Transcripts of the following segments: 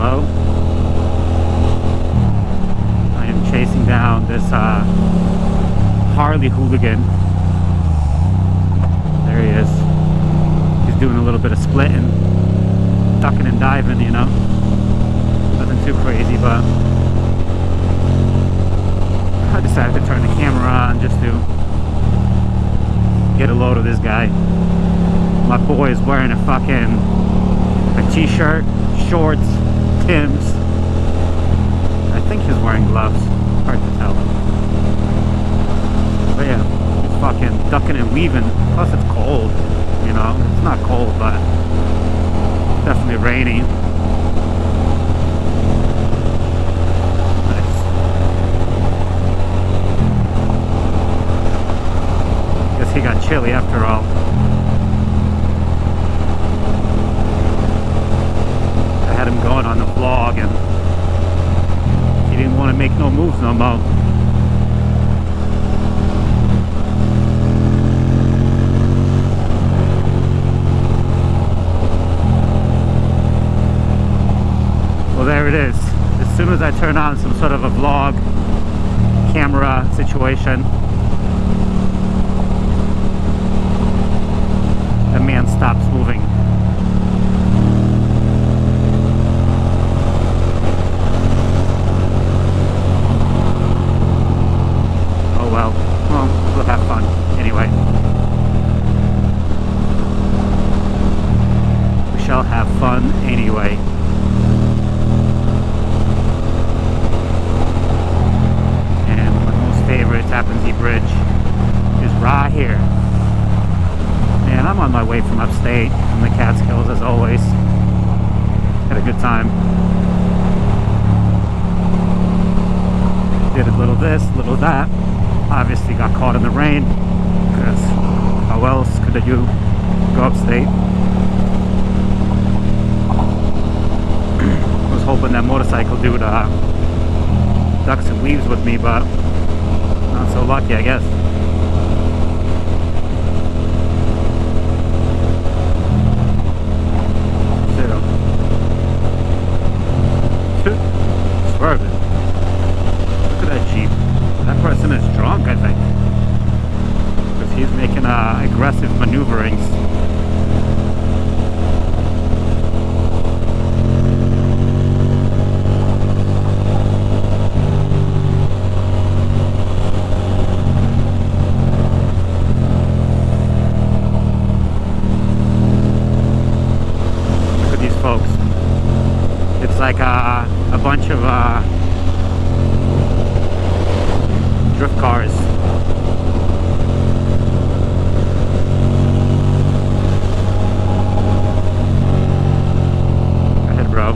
slow. I am chasing down this Harley hooligan. There he is. He's doing a little bit of splitting, ducking and diving, you know. Nothing too crazy, but I decided to turn the camera on just to get a load of this guy. My boy is wearing a t-shirt, shorts, Timbs. I think he's wearing gloves. Hard to tell. But yeah, he's fucking ducking and weaving. Plus it's cold, you know. It's not cold, but definitely rainy. Nice. Guess he got chilly after all. I had him going on the vlog and he didn't want to make no moves no more. Well, there it is. As soon as I turn on some sort of a vlog camera situation, the man stops moving. Oh well, we'll have fun anyway. We shall have fun anyway. Favorite Tappan Zee Bridge is right here. And I'm on my way from upstate, from the Catskills as always. Had a good time. Did a little this, little that. Obviously got caught in the rain, because how else could you go upstate? I was hoping that motorcycle dude ducks and weaves with me, but not so lucky, I guess. Zero. Swerving. Look at that Jeep. That person is drunk, I think. Because he's making aggressive maneuverings. Like a bunch of drift cars. Go ahead, bro.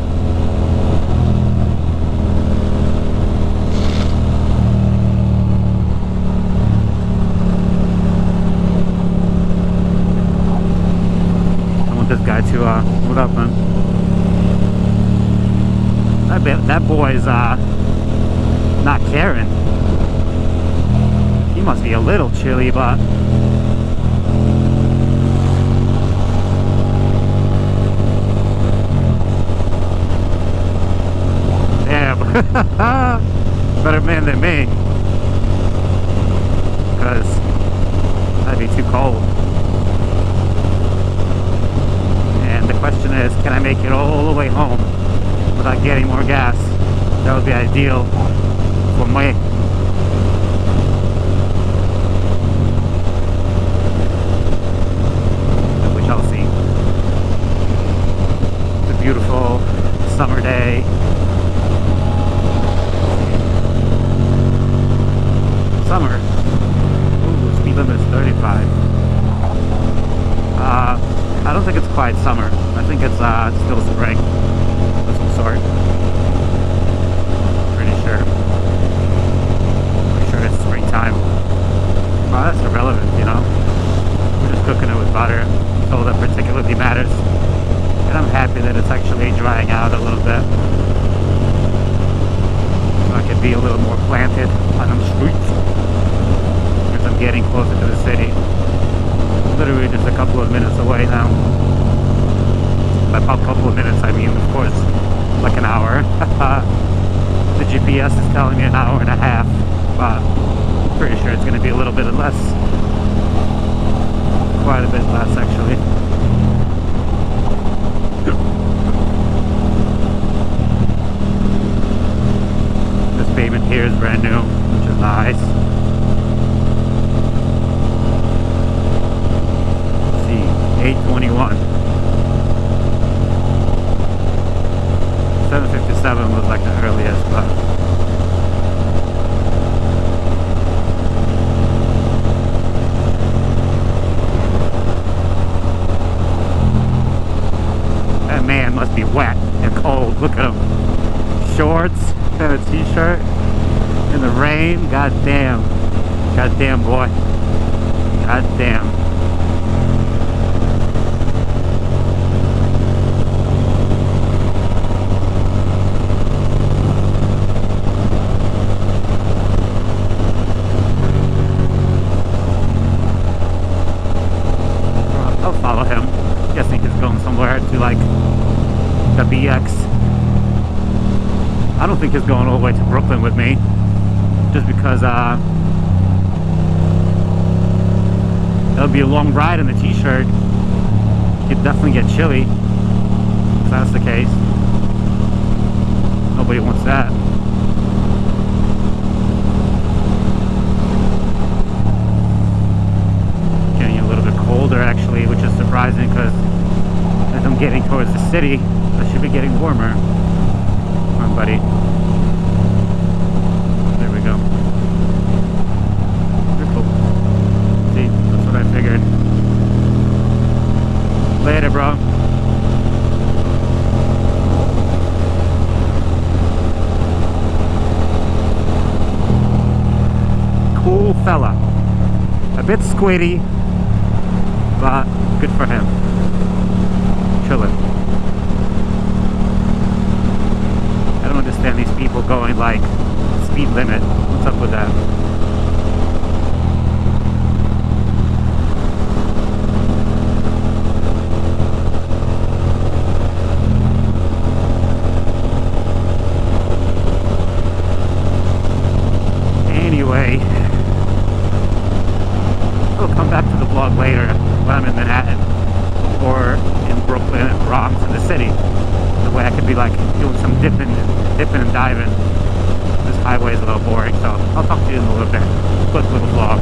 I want this guy to what up, man? That boy's not caring. He must be a little chilly, but damn. Better man than me, because that'd be too cold. And the question is, can I make it all the way home without getting more gas? That would be ideal for me. We shall see. It's a beautiful summer day. Summer. Ooh, speed limit is 35. I don't think it's quite summer. I think it's still spring. Sort. Pretty sure it's springtime. Well, that's irrelevant, you know. We're just cooking it with butter. That's all that particularly matters. And I'm happy that it's actually drying out a little bit, so I can be a little more planted on the streets as I'm getting closer to the city. Literally just a couple of minutes away now. By about a couple of minutes, I mean, of course, like an hour. The GPS is telling me an hour and a half, but I'm pretty sure it's going to be a little bit less. Quite a bit less, actually. This pavement here is brand new, which is nice. Let's see, 821. 757 was like the earliest, but that man must be wet and cold. Look at him. Shorts and a t-shirt in the rain. God damn. God damn, boy. God damn. I'll follow him. Guessing he's going somewhere to like the BX. I don't think he's going all the way to Brooklyn with me, just because it'll be a long ride in the t-shirt. You'd definitely get chilly if that's the case. Nobody wants that. Getting a little bit colder actually, which is surprising because as I'm getting towards the city, I should be getting warmer. Come on, buddy. There we go. You're cool. See, that's what I figured. Later, bro. Cool fella. A bit squiddy, but good for him. Chillin'. I don't understand these people going like speed limit. What's up with that? Anyway, I'll come back to the vlog later when I'm in Manhattan or in Brooklyn and Bronx in the city. The way I could be like doing some dipping and diving. This highway is a little boring, so I'll talk to you in a little bit. Quick little vlog.